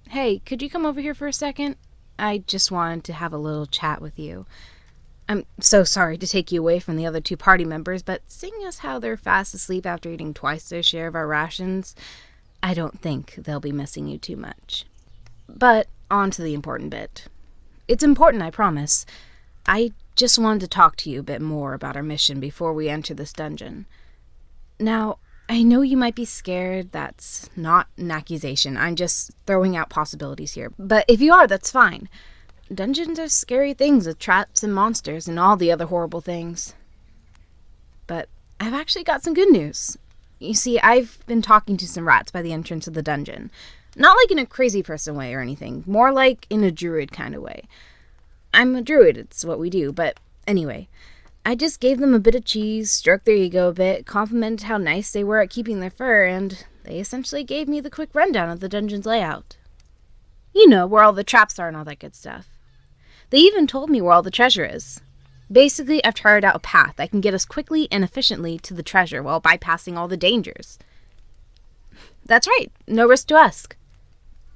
Hey, could you come over here for a second? I just wanted to have a little chat with you. I'm so sorry to take you away from the other two party members, but seeing as how they're fast asleep after eating twice their share of our rations, I don't think they'll be missing you too much. But on to the important bit. It's important, I promise. I just wanted to talk to you a bit more about our mission before we enter this dungeon. Now, I know you might be scared. That's not an accusation. I'm just throwing out possibilities here. But if you are, that's fine. Dungeons are scary things with traps and monsters and all the other horrible things. But I've actually got some good news. You see, I've been talking to some rats by the entrance of the dungeon. Not like in a crazy person way or anything, more like in a druid kind of way. I'm a druid, it's what we do, but anyway, I just gave them a bit of cheese, stroked their ego a bit, complimented how nice they were at keeping their fur, and they essentially gave me the quick rundown of the dungeon's layout. You know, where all the traps are and all that good stuff. They even told me where all the treasure is. Basically, I've charted out a path that can get us quickly and efficiently to the treasure while bypassing all the dangers. That's right, no risk to us.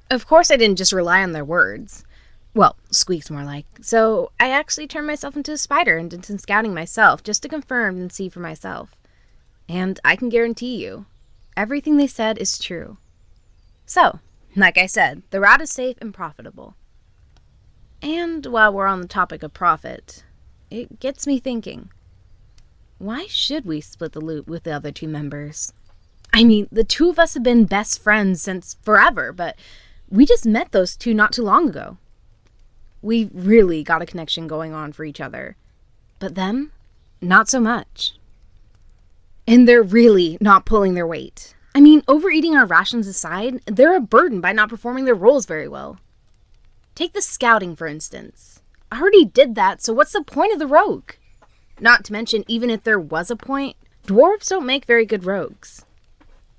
Of course I didn't just rely on their words. Well, squeaks more like. So I actually turned myself into a spider and did some scouting myself just to confirm and see for myself. And I can guarantee you, everything they said is true. So, like I said, the route is safe and profitable. And while we're on the topic of profit, it gets me thinking, why should we split the loot with the other two members? I mean, the two of us have been best friends since forever, but we just met those two not too long ago. We've really got a connection going on for each other. But them, not so much. And they're really not pulling their weight. I mean, overeating our rations aside, they're a burden by not performing their roles very well. Take the scouting, for instance. I already did that, so what's the point of the rogue? Not to mention, even if there was a point, dwarves don't make very good rogues.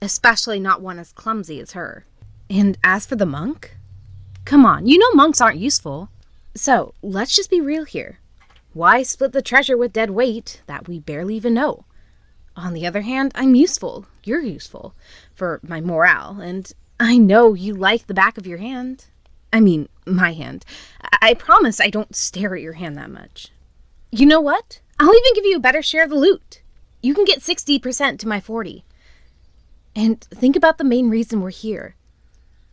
Especially not one as clumsy as her. And as for the monk? Come on, you know monks aren't useful. So, let's just be real here. Why split the treasure with dead weight that we barely even know? On the other hand, I'm useful. You're useful. For my morale, and I know you like the back of your hand. I mean, my hand. I promise I don't stare at your hand that much. You know what? I'll even give you a better share of the loot. You can get 60% to my 40. And think about the main reason we're here.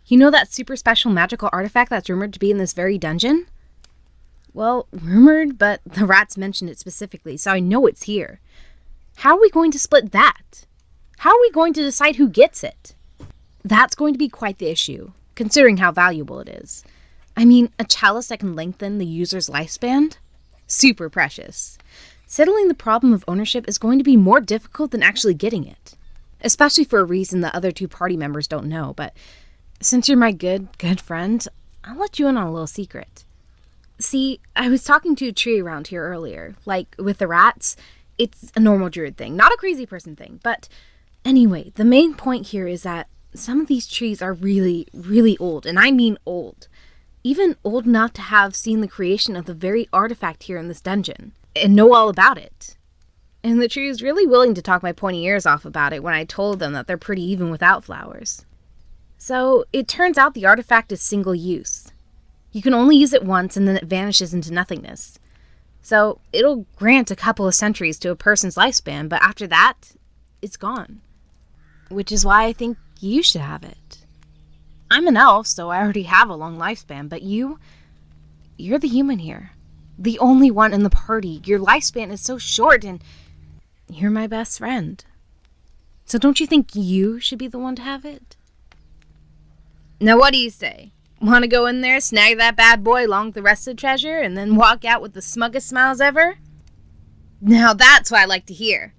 You know that super special magical artifact that's rumored to be in this very dungeon? Well, rumored, but the rats mentioned it specifically, so I know it's here. How are we going to split that? How are we going to decide who gets it? That's going to be quite the issue, considering how valuable it is. I mean, a chalice that can lengthen the user's lifespan? Super precious. Settling the problem of ownership is going to be more difficult than actually getting it. Especially for a reason the other two party members don't know, but since you're my good friend, I'll let you in on a little secret. See, I was talking to a tree around here earlier. Like, with the rats, it's a normal druid thing, not a crazy person thing. But anyway, the main point here is that some of these trees are really, really old, and I mean old. Even old enough to have seen the creation of the very artifact here in this dungeon, and know all about it. And the tree was really willing to talk my pointy ears off about it when I told them that they're pretty even without flowers. So, it turns out the artifact is single use. You can only use it once and then it vanishes into nothingness. So, it'll grant a couple of centuries to a person's lifespan, but after that, it's gone. Which is why I think you should have it. I'm an elf, so I already have a long lifespan, but you're the human here. The only one in the party. Your lifespan is so short, and you're my best friend. So don't you think you should be the one to have it? Now what do you say? Want to go in there, snag that bad boy along with the rest of the treasure, and then walk out with the smuggest smiles ever? Now that's what I like to hear.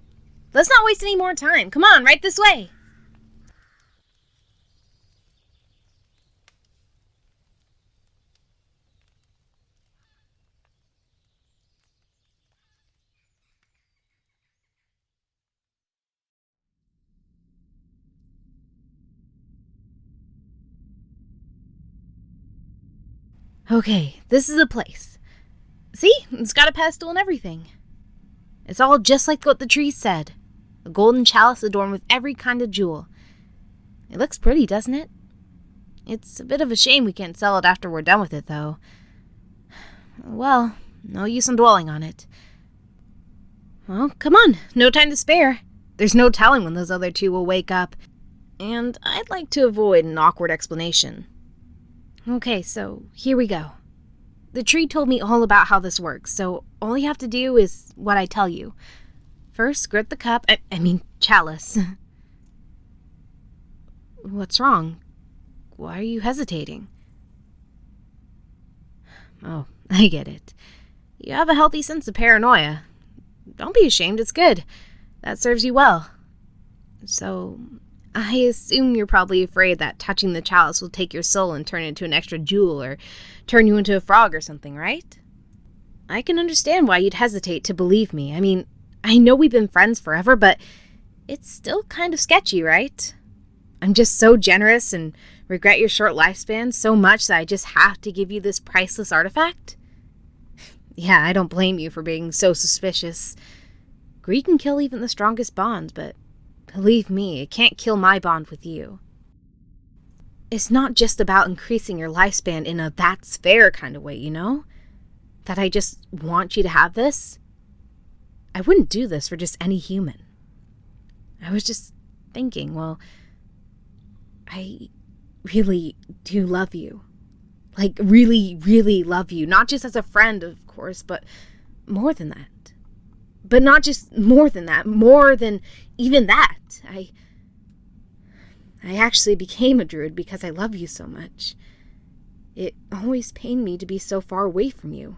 Let's not waste any more time. Come on, right this way. Okay, this is the place. See? It's got a pedestal and everything. It's all just like what the tree said. A golden chalice adorned with every kind of jewel. It looks pretty, doesn't it? It's a bit of a shame we can't sell it after we're done with it, though. Well, no use in dwelling on it. Well, come on, no time to spare. There's no telling when those other two will wake up, and I'd like to avoid an awkward explanation. Okay, so here we go. The tree told me all about how this works, so all you have to do is what I tell you. First, grip the cup, chalice. What's wrong? Why are you hesitating? Oh, I get it. You have a healthy sense of paranoia. Don't be ashamed, it's good. That serves you well. So, I assume you're probably afraid that touching the chalice will take your soul and turn it into an extra jewel or turn you into a frog or something, right? I can understand why you'd hesitate to believe me. I know we've been friends forever, but it's still kind of sketchy, right? I'm just so generous and regret your short lifespan so much that I just have to give you this priceless artifact? Yeah, I don't blame you for being so suspicious. Greed can kill even the strongest bonds, but believe me, it can't kill my bond with you. It's not just about increasing your lifespan in a that's fair kind of way, you know? That I just want you to have this. I wouldn't do this for just any human. I was just thinking, well, I really do love you. Like, really, really love you. Not just as a friend, of course, but more than that. But not just more than that. More than even that. I actually became a druid because I love you so much. It always pained me to be so far away from you.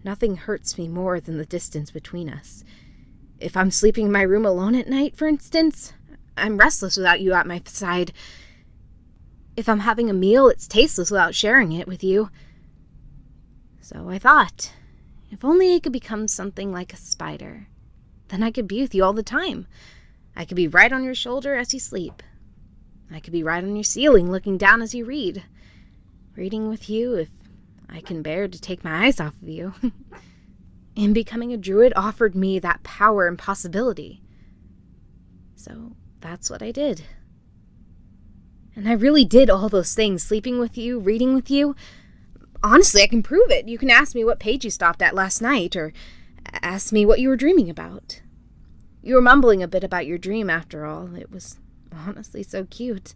Nothing hurts me more than the distance between us. If I'm sleeping in my room alone at night, for instance, I'm restless without you at my side. If I'm having a meal, it's tasteless without sharing it with you. So I thought, if only I could become something like a spider, then I could be with you all the time. I could be right on your shoulder as you sleep. I could be right on your ceiling looking down as you read. Reading with you if I can bear to take my eyes off of you. And becoming a druid offered me that power and possibility. So that's what I did. And I really did all those things, sleeping with you, reading with you. Honestly, I can prove it. You can ask me what page you stopped at last night, or ask me what you were dreaming about. You were mumbling a bit about your dream, after all. It was honestly so cute.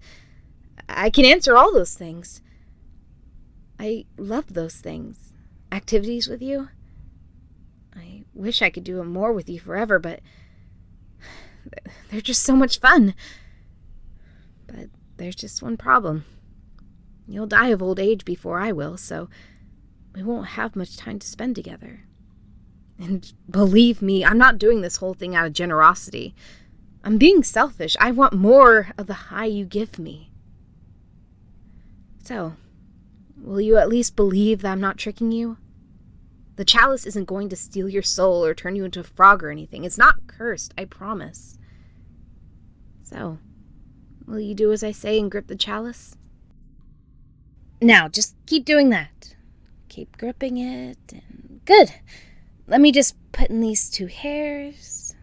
I can answer all those things. I love those things. Activities with you. I wish I could do them more with you forever, but they're just so much fun. But there's just one problem. You'll die of old age before I will, so we won't have much time to spend together. And believe me, I'm not doing this whole thing out of generosity. I'm being selfish. I want more of the high you give me. So, will you at least believe that I'm not tricking you? The chalice isn't going to steal your soul or turn you into a frog or anything. It's not cursed, I promise. So, will you do as I say and grip the chalice? Now, just keep doing that. Keep gripping it. And good. Let me just put in these 2 hairs.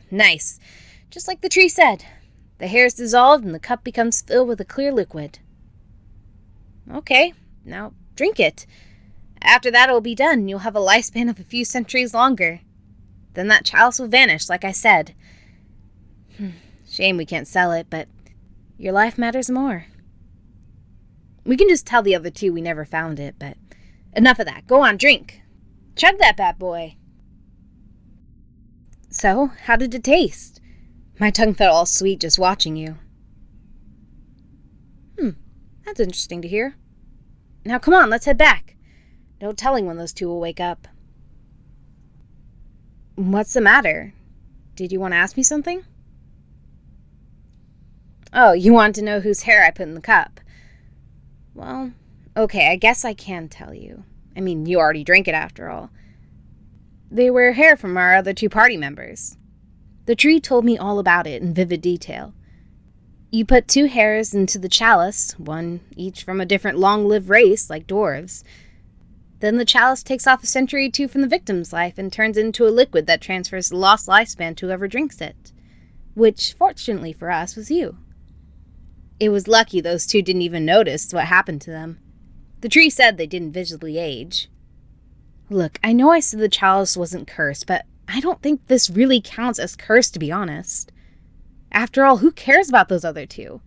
Nice. Just like the tree said. The hairs dissolved and the cup becomes filled with a clear liquid. Okay, now drink it. After that it'll be done. You'll have a lifespan of a few centuries longer. Then that chalice will vanish, like I said. Shame we can't sell it, but your life matters more. We can just tell the other 2 we never found it, but enough of that. Go on, drink. Chug that bad boy. So, how did it taste? My tongue felt all sweet just watching you. That's interesting to hear. Now come on, let's head back. No telling when those 2 will wake up. What's the matter? Did you want to ask me something? Oh, you want to know whose hair I put in the cup? Well, okay, I guess I can tell you. You already drank it after all. They were hair from our other 2 party members. The tree told me all about it in vivid detail. You put 2 hairs into the chalice, 1 each from a different long-lived race, like dwarves. Then the chalice takes off a century or 2 from the victim's life and turns into a liquid that transfers the lost lifespan to whoever drinks it. Which, fortunately for us, was you. It was lucky those two didn't even notice what happened to them. The tree said they didn't visibly age. Look, I know I said the chalice wasn't cursed, but I don't think this really counts as cursed, to be honest. After all, who cares about those other two?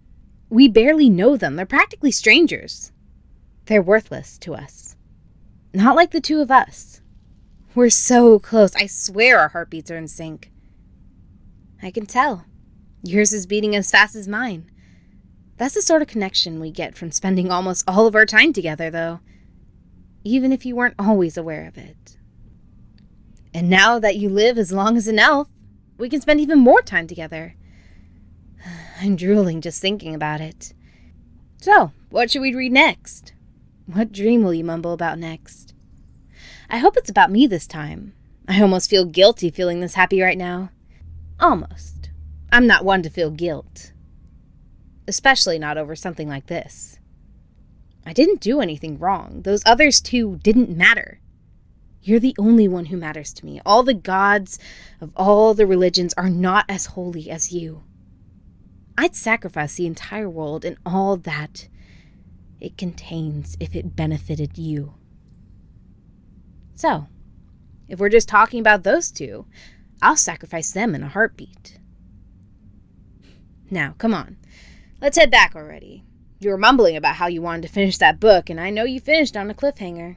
We barely know them. They're practically strangers. They're worthless to us. Not like the two of us. We're so close. I swear our heartbeats are in sync. I can tell. Yours is beating as fast as mine. That's the sort of connection we get from spending almost all of our time together, though. Even if you weren't always aware of it. And now that you live as long as an elf, we can spend even more time together. I'm drooling just thinking about it. So, what should we read next? What dream will you mumble about next? I hope it's about me this time. I almost feel guilty feeling this happy right now. Almost. I'm not one to feel guilt. Especially not over something like this. I didn't do anything wrong. Those others two didn't matter. You're the only one who matters to me. All the gods of all the religions are not as holy as you. I'd sacrifice the entire world and all that it contains if it benefited you. So, if we're just talking about those two, I'll sacrifice them in a heartbeat. Now, come on. Let's head back already. You were mumbling about how you wanted to finish that book, and I know you finished on a cliffhanger.